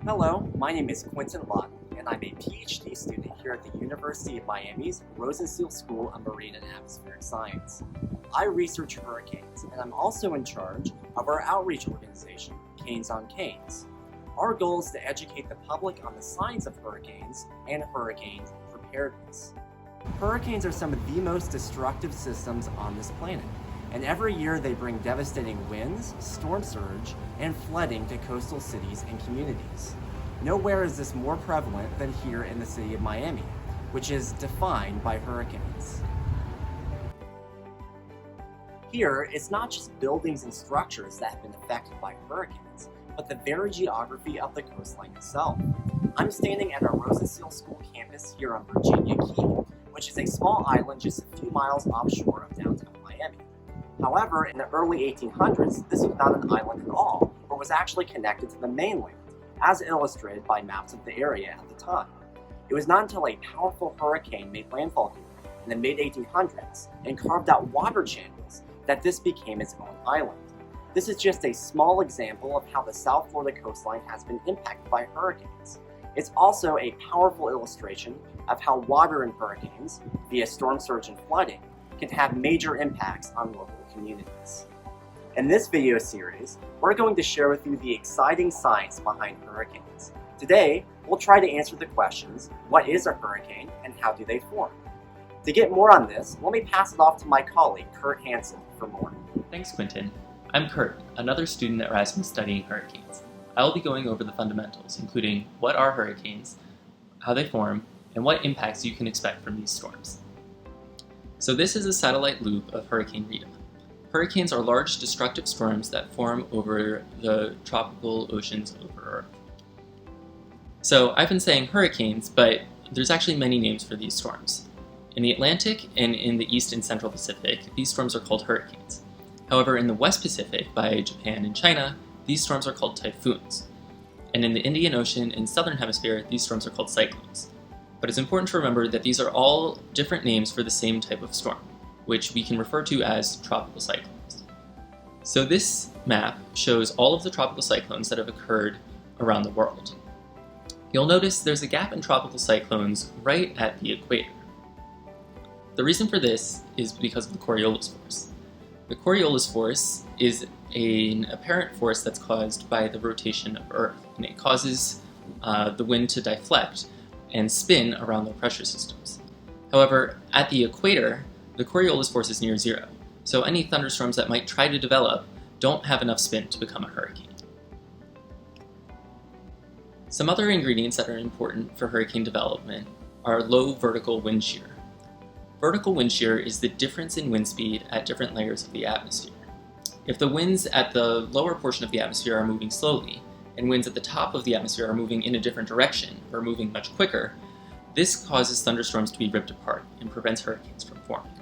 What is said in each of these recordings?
Hello, my name is Quentin Lawton, and I'm a PhD student here at the University of Miami's Rosentiel School of Marine and Atmospheric Science. I research hurricanes, and I'm also in charge of our outreach organization, Canes on Canes. Our goal is to educate the public on the science of hurricanes and hurricane preparedness. Hurricanes are some of the most destructive systems on this planet, and every year they bring devastating winds, storm surge, and flooding to coastal cities and communities. Nowhere is this more prevalent than here in the city of Miami, which is defined by hurricanes. Here, it's not just buildings and structures that have been affected by hurricanes, but the very geography of the coastline itself. I'm standing at our Rosentiel School campus here on Virginia Key, which is a small island just a few miles offshore of downtown Miami. However, in the early 1800s, this was not an island at all, but was actually connected to the mainland, as illustrated by maps of the area at the time. It was not until a powerful hurricane made landfall here in the mid-1800s and carved out water channels that this became its own island. This is just a small example of how the South Florida coastline has been impacted by hurricanes. It's also a powerful illustration of how water in hurricanes, via storm surge and flooding, can have major impacts on local communities. In this video series, we're going to share with you the exciting science behind hurricanes. Today, we'll try to answer the questions, what is a hurricane and how do they form? To get more on this, let me pass it off to my colleague, Kurt Hansen, for more. Thanks, Quentin. I'm Kurt, another student at RSMAS studying hurricanes. I will be going over the fundamentals, including what are hurricanes, how they form, and what impacts you can expect from these storms. So this is a satellite loop of Hurricane Rita. Hurricanes are large destructive storms that form over the tropical oceans over Earth. So I've been saying hurricanes, but there's actually many names for these storms. In the Atlantic and in the East and Central Pacific, these storms are called hurricanes. However, in the West Pacific, by Japan and China, these storms are called typhoons. And in the Indian Ocean and Southern Hemisphere, these storms are called cyclones. But it's important to remember that these are all different names for the same type of storm, which we can refer to as tropical cyclones. So this map shows all of the tropical cyclones that have occurred around the world. You'll notice there's a gap in tropical cyclones right at the equator. The reason for this is because of the Coriolis force. The Coriolis force is an apparent force that's caused by the rotation of Earth, and it causes the wind to deflect and spin around low pressure systems. However, at the equator, the Coriolis force is near zero, so any thunderstorms that might try to develop don't have enough spin to become a hurricane. Some other ingredients that are important for hurricane development are low vertical wind shear. Vertical wind shear is the difference in wind speed at different layers of the atmosphere. If the winds at the lower portion of the atmosphere are moving slowly, and winds at the top of the atmosphere are moving in a different direction, or moving much quicker, this causes thunderstorms to be ripped apart and prevents hurricanes from forming.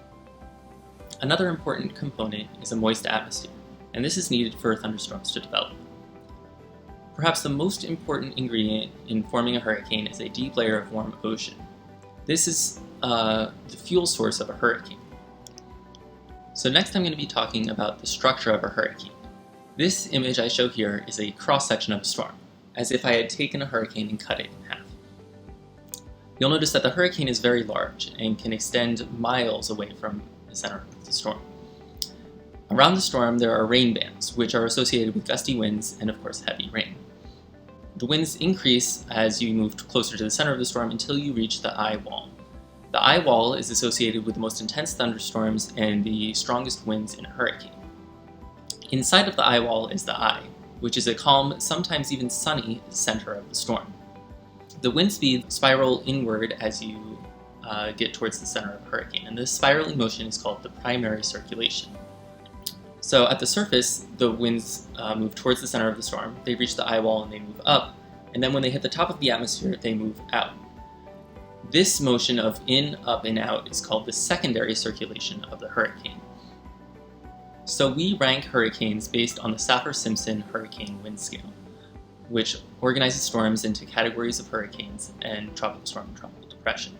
Another important component is a moist atmosphere, and this is needed for thunderstorms to develop. Perhaps the most important ingredient in forming a hurricane is a deep layer of warm ocean. This is the fuel source of a hurricane. So next I'm going to be talking about the structure of a hurricane. This image I show here is a cross-section of a storm, as if I had taken a hurricane and cut it in half. You'll notice that the hurricane is very large and can extend miles away from the center of the storm. Around the storm there are rain bands, which are associated with gusty winds and of course heavy rain. The winds increase as you move closer to the center of the storm until you reach the eye wall. The eye wall is associated with the most intense thunderstorms and the strongest winds in a hurricane. Inside of the eye wall is the eye, which is a calm, sometimes even sunny, center of the storm. The wind speeds spiral inward as you get towards the center of a hurricane, and this spiraling motion is called the primary circulation. So at the surface, the winds move towards the center of the storm, they reach the eye wall and they move up, and then when they hit the top of the atmosphere, they move out. This motion of in, up, and out is called the secondary circulation of the hurricane. So we rank hurricanes based on the Saffir-Simpson hurricane wind scale, which organizes storms into categories of hurricanes and tropical storm and tropical depression.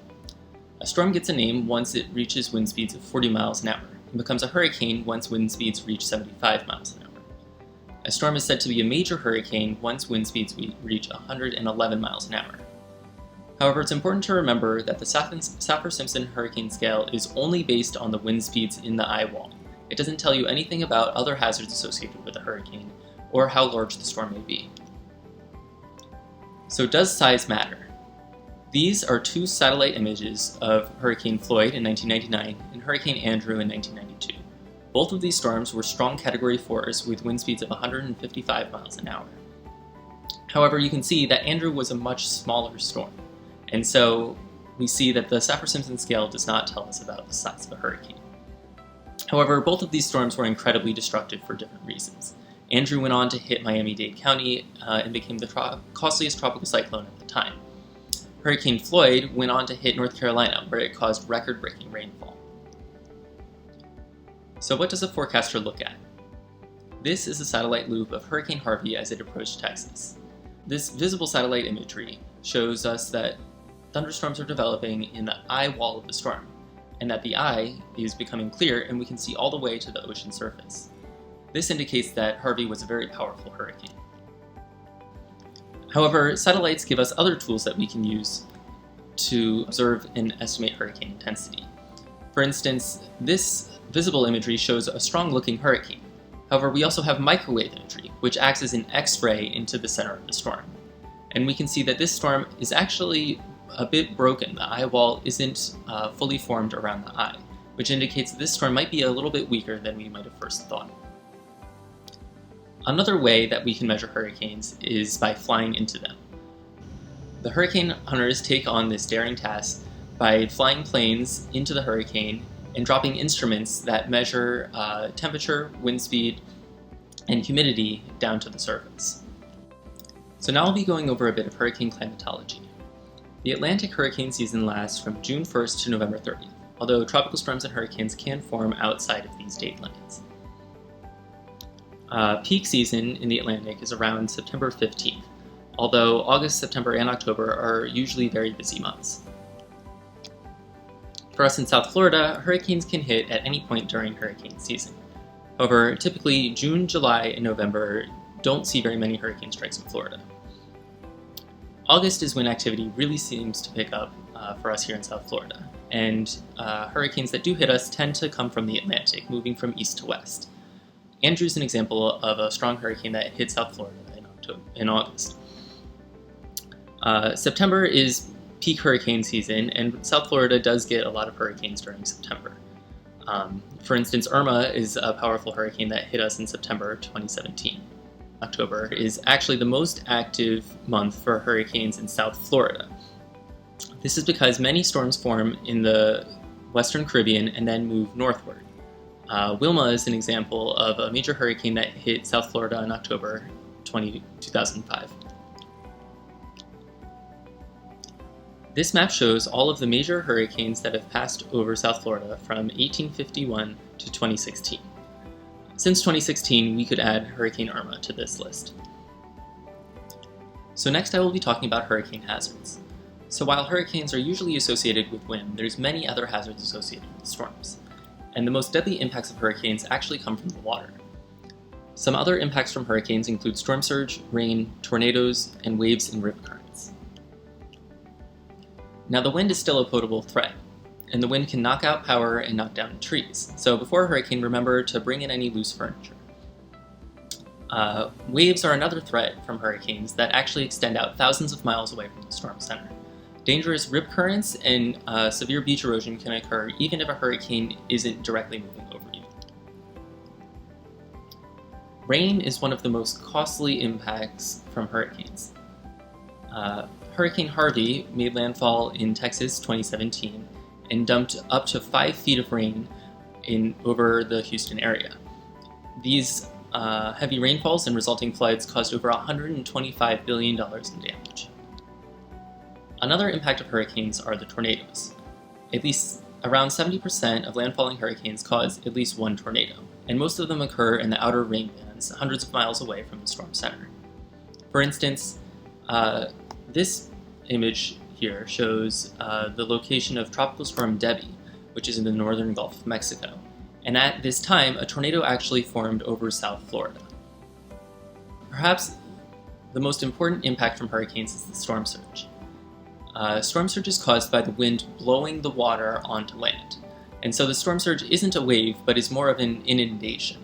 A storm gets a name once it reaches wind speeds of 40 miles an hour and becomes a hurricane once wind speeds reach 75 miles an hour. A storm is said to be a major hurricane once wind speeds reach 111 miles an hour. However, it's important to remember that the Saffir-Simpson hurricane scale is only based on the wind speeds in the eye wall. It doesn't tell you anything about other hazards associated with a hurricane or how large the storm may be. So does size matter? These are two satellite images of Hurricane Floyd in 1999 and Hurricane Andrew in 1992. Both of these storms were strong Category 4s with wind speeds of 155 miles an hour. However, you can see that Andrew was a much smaller storm, and so we see that the Saffir-Simpson scale does not tell us about the size of a hurricane. However, both of these storms were incredibly destructive for different reasons. Andrew went on to hit Miami-Dade County and became the costliest tropical cyclone at the time. Hurricane Floyd went on to hit North Carolina, where it caused record-breaking rainfall. So what does a forecaster look at? This is a satellite loop of Hurricane Harvey as it approached Texas. This visible satellite imagery shows us that thunderstorms are developing in the eye wall of the storm, and that the eye is becoming clear and we can see all the way to the ocean surface. This indicates that Harvey was a very powerful hurricane. However, satellites give us other tools that we can use to observe and estimate hurricane intensity. For instance, this visible imagery shows a strong-looking hurricane. However, we also have microwave imagery, which acts as an X-ray into the center of the storm. And we can see that this storm is actually a bit broken. The eye wall isn't fully formed around the eye, which indicates that this storm might be a little bit weaker than we might have first thought. Another way that we can measure hurricanes is by flying into them. The hurricane hunters take on this daring task by flying planes into the hurricane and dropping instruments that measure temperature, wind speed, and humidity down to the surface. So now I'll be going over a bit of hurricane climatology. The Atlantic hurricane season lasts from June 1st to November 30th, although tropical storms and hurricanes can form outside of these date limits. Peak season in the Atlantic is around September 15th, although August, September, and October are usually very busy months. For us in South Florida, hurricanes can hit at any point during hurricane season. However, typically June, July, and November don't see very many hurricane strikes in Florida. August is when activity really seems to pick up for us here in South Florida, and hurricanes that do hit us tend to come from the Atlantic, moving from east to west. Andrew is an example of a strong hurricane that hit South Florida in August. September is peak hurricane season, and South Florida does get a lot of hurricanes during September. For instance, Irma is a powerful hurricane that hit us in September 2017. October is actually the most active month for hurricanes in South Florida. This is because many storms form in the Western Caribbean and then move northward. Wilma is an example of a major hurricane that hit South Florida in October 2005. This map shows all of the major hurricanes that have passed over South Florida from 1851 to 2016. Since 2016, we could add Hurricane Irma to this list. So next I will be talking about hurricane hazards. So while hurricanes are usually associated with wind, there's many other hazards associated with storms. And the most deadly impacts of hurricanes actually come from the water. Some other impacts from hurricanes include storm surge, rain, tornadoes, and waves and rip currents. Now the wind is still a potential threat, and the wind can knock out power and knock down trees. So before a hurricane, remember to bring in any loose furniture. Waves are another threat from hurricanes that actually extend out thousands of miles away from the storm center. Dangerous rip currents and severe beach erosion can occur even if a hurricane isn't directly moving over you. Rain is one of the most costly impacts from hurricanes. Hurricane Harvey made landfall in Texas 2017 and dumped up to 5 feet of rain over the Houston area. These heavy rainfalls and resulting floods caused over $125 billion in damage. Another impact of hurricanes are the tornadoes. At least around 70% of landfalling hurricanes cause at least one tornado, and most of them occur in the outer rain bands, hundreds of miles away from the storm center. For instance, this image here shows the location of Tropical Storm Debbie, which is in the northern Gulf of Mexico. And at this time, a tornado actually formed over South Florida. Perhaps the most important impact from hurricanes is the storm surge. Storm surge is caused by the wind blowing the water onto land. And so the storm surge isn't a wave, but is more of an inundation.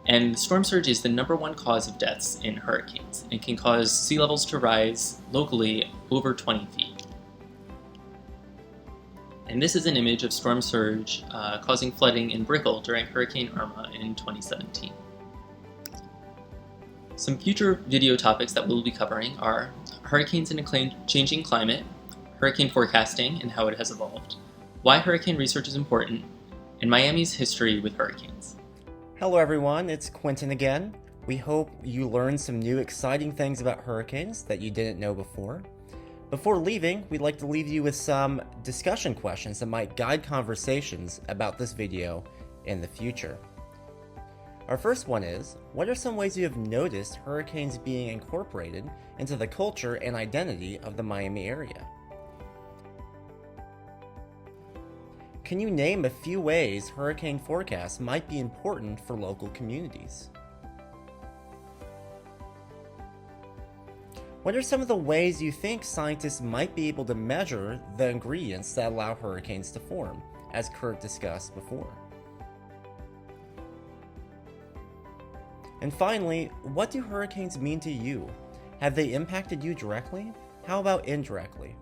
And the storm surge is the #1 cause of deaths in hurricanes and can cause sea levels to rise locally over 20 feet. And this is an image of storm surge causing flooding in Brickell during Hurricane Irma in 2017. Some future video topics that we'll be covering are hurricanes in a changing climate, hurricane forecasting and how it has evolved, why hurricane research is important, and Miami's history with hurricanes. Hello everyone, it's Quentin again. We hope you learned some new exciting things about hurricanes that you didn't know before. Before leaving, we'd like to leave you with some discussion questions that might guide conversations about this video in the future. Our first one is, what are some ways you have noticed hurricanes being incorporated into the culture and identity of the Miami area? Can you name a few ways hurricane forecasts might be important for local communities? What are some of the ways you think scientists might be able to measure the ingredients that allow hurricanes to form, as Kurt discussed before? And finally, what do hurricanes mean to you? Have they impacted you directly? How about indirectly?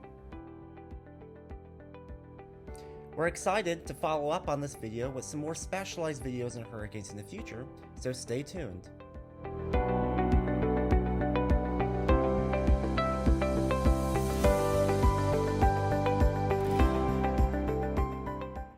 We're excited to follow up on this video with some more specialized videos on hurricanes in the future, so stay tuned.